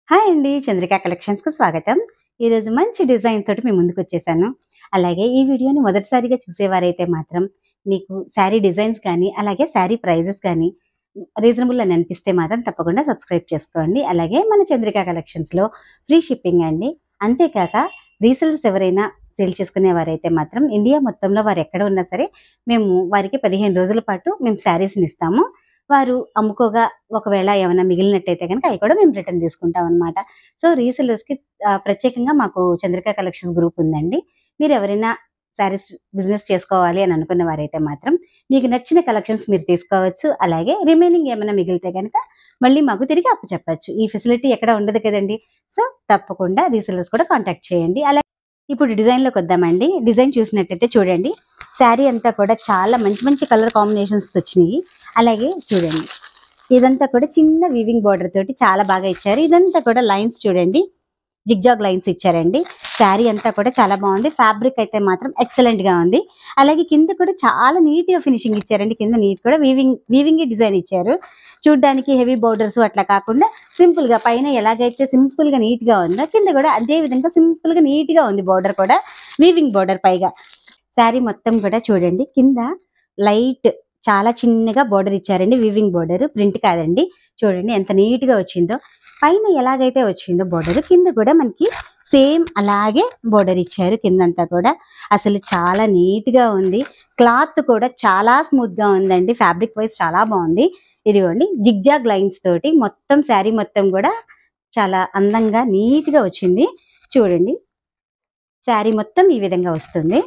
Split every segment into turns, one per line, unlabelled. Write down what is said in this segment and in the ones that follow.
Hi అండి, చంద్రిక కలెక్షన్స్‌కు స్వాగతం. ఈరోజు మంచి డిజైన్ తోటి మీ ముందుకొచ్చేసాను. అలాగే ఈ వీడియోని మొదటిసారిగా చూసేవారైతే మాత్రం మీకు శారీ డిజైన్స్ కానీ, అలాగే శారీ ప్రైజెస్ కానీ రీజనబుల్ అని అనిపిస్తే మాత్రం తప్పకుండా సబ్స్క్రైబ్ చేసుకోండి. అలాగే మన చంద్రిక కలెక్షన్స్‌లో ఫ్రీ షిప్పింగ్ అండి. అంతేకాక రీసెలర్స్ ఎవరైనా సేల్ చేసుకునేవారైతే మాత్రం ఇండియా మొత్తంలో వారు ఎక్కడ ఉన్నా సరే మేము వారికి 15 రోజుల పాటు మేము శారీస్‌ని ఇస్తాము. వారు అమ్ముకోగా ఒకవేళ ఏమైనా మిగిలినట్టయితే గనుక అవి కూడా మేము రిటర్న్ తీసుకుంటామనమాట. సో, రీసెలర్స్‌కి ప్రత్యేకంగా మాకు చంద్రిక కలెక్షన్స్ గ్రూప్ ఉందండి. మీరెవరైనా శారీస్ బిజినెస్ చేసుకోవాలి అని అనుకున్న వారైతే మాత్రం మీకు నచ్చిన కలెక్షన్స్ మీరు తీసుకోవచ్చు. అలాగే రిమైనింగ్ ఏమైనా మిగిలితే గనుక మళ్ళీ మాకు తిరిగి అప్పచెప్పొచ్చు. ఈ ఫెసిలిటీ ఎక్కడ ఉండదు కదండీ! సో, తప్పకుండా రీసెలర్స్ కూడా కాంటాక్ట్ చేయండి. ఇప్పుడు డిజైన్‌లోకొద్దామండి. డిజైన్ చూసినట్టయితే చూడండి. శారీ అంతా కూడా చాలా మంచి మంచి కలర్ కాంబినేషన్స్‌తో వచ్చినియి. అలాగే చూడండి, ఇదంతా కూడా చిన్న వీవింగ్ బార్డర్ తోటి చాలా బాగా ఇచ్చారు. ఇదంతా కూడా లైన్స్ చూడండి, జిగ్జాగ్ లైన్స్ ఇచ్చారండి. శారీ అంతా కూడా చాలా బాగుంది. ఫ్యాబ్రిక్ అయితే మాత్రం ఎక్సలెంట్ గా ఉంది. అలాగే కింద కూడా చాలా నీట్ గా ఫినిషింగ్ ఇచ్చారండి. కింద నీట్ కూడా వీవింగ్ డిజైన్ ఇచ్చారు. చూడ్డానికి హెవీ బోర్డర్స్ అట్లా కాకుండా సింపుల్ గా పైన ఎలాగైతే సింపుల్ గా నీట్ గా ఉందో కింద కూడా అదే విధంగా సింపుల్ గా నీట్ గా ఉంది. బోర్డర్ కూడా వీవింగ్ బోర్డర్ పైగా శారీ మొత్తం కూడా చూడండి, కింద లైట్ చాలా చిన్నగా బోర్డర్ ఇచ్చారండి. వీవింగ్ బోర్డర్, ప్రింట్ కాదండి. చూడండి ఎంత నీట్ గా వచ్చిందో. పైన ఎలాగైతే వచ్చిందో బోర్డర్ కింద కూడా మనకి సేమ్ అలాగే బోర్డర్ ఇచ్చారు. కిందంతా కూడా అసలు చాలా నీట్ గా ఉంది. క్లాత్ కూడా చాలా స్మూత్ గా ఉందండి. ఫ్యాబ్రిక్ వైజ్ చాలా బాగుంది. ఇదిగోండి జిగ్జాగ్ లైన్స్ తోటి మొత్తం శారీ మొత్తం కూడా చాలా అందంగా నీట్ గా వచ్చింది. చూడండి, శారీ మొత్తం ఈ విధంగా వస్తుంది.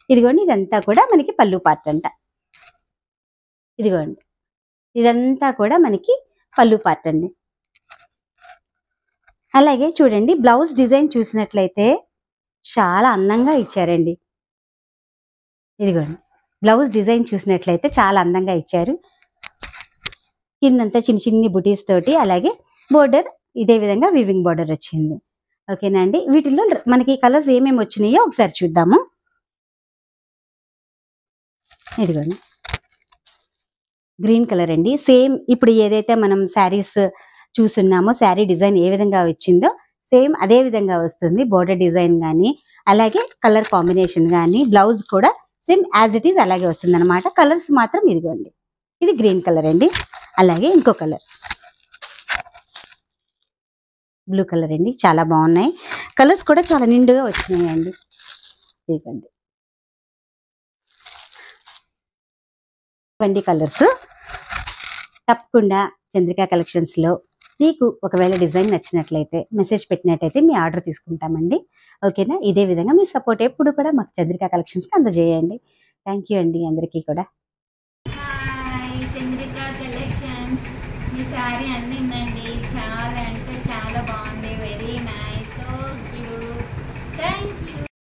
ఇదిగోండి, ఇదంతా కూడా మనకి పళ్ళు పార్ట్ అంట. ఇదిగోండి, ఇదంతా కూడా మనకి పళ్ళు పార్ట్ అండి. అలాగే చూడండి, బ్లౌజ్ డిజైన్ చూసినట్లయితే చాలా అందంగా ఇచ్చారండి. ఇదిగోండి, బ్లౌజ్ డిజైన్ చూసినట్లయితే చాలా అందంగా ఇచ్చారు. కిందంతా చిన్న చిన్ని బుటీస్ తోటి, అలాగే బోర్డర్ ఇదే విధంగా వీవింగ్ బోర్డర్ వచ్చింది. ఓకేనా అండి. వీటిల్లో మనకి కలర్స్ ఏమేమి వచ్చినాయో ఒకసారి చూద్దాము. ఇదిగోండి, గ్రీన్ కలర్ అండి. సేమ్ ఇప్పుడు ఏదైతే మనం శారీస్ చూస్తున్నామో శారీ డిజైన్ ఏ విధంగా వచ్చిందో సేమ్ అదే విధంగా వస్తుంది. బోర్డర్ డిజైన్ కానీ, అలాగే కలర్ కాంబినేషన్ కానీ, బ్లౌజ్ కూడా సేమ్ యాజ్ ఇట్ ఈజ్ అలాగే వస్తుంది అనమాట. కలర్స్ మాత్రం ఇదిగోండి, ఇది గ్రీన్ కలర్ అండి. అలాగే ఇంకో కలర్ బ్లూ కలర్ అండి. చాలా బాగున్నాయి. కలర్స్ కూడా చాలా నిండుగా వచ్చినాయండి. ఇదిగోండి, ఇవన్నీ కలర్స్. తప్పకుండా చంద్రిక కలెక్షన్స్లో మీకు ఒకవేళ డిజైన్ నచ్చినట్లయితే మెసేజ్ పెట్టినట్టయితే మీ ఆర్డర్ తీసుకుంటామండి. ఓకేనా. ఇదే విధంగా మీ సపోర్ట్ ఎప్పుడు కూడా మాకు చంద్రిక కలెక్షన్స్కి అందజేయండి. థ్యాంక్ యూ అండి అందరికీ కూడా.
Hi, Chandrika collections. మీ శారీ అందిందండి.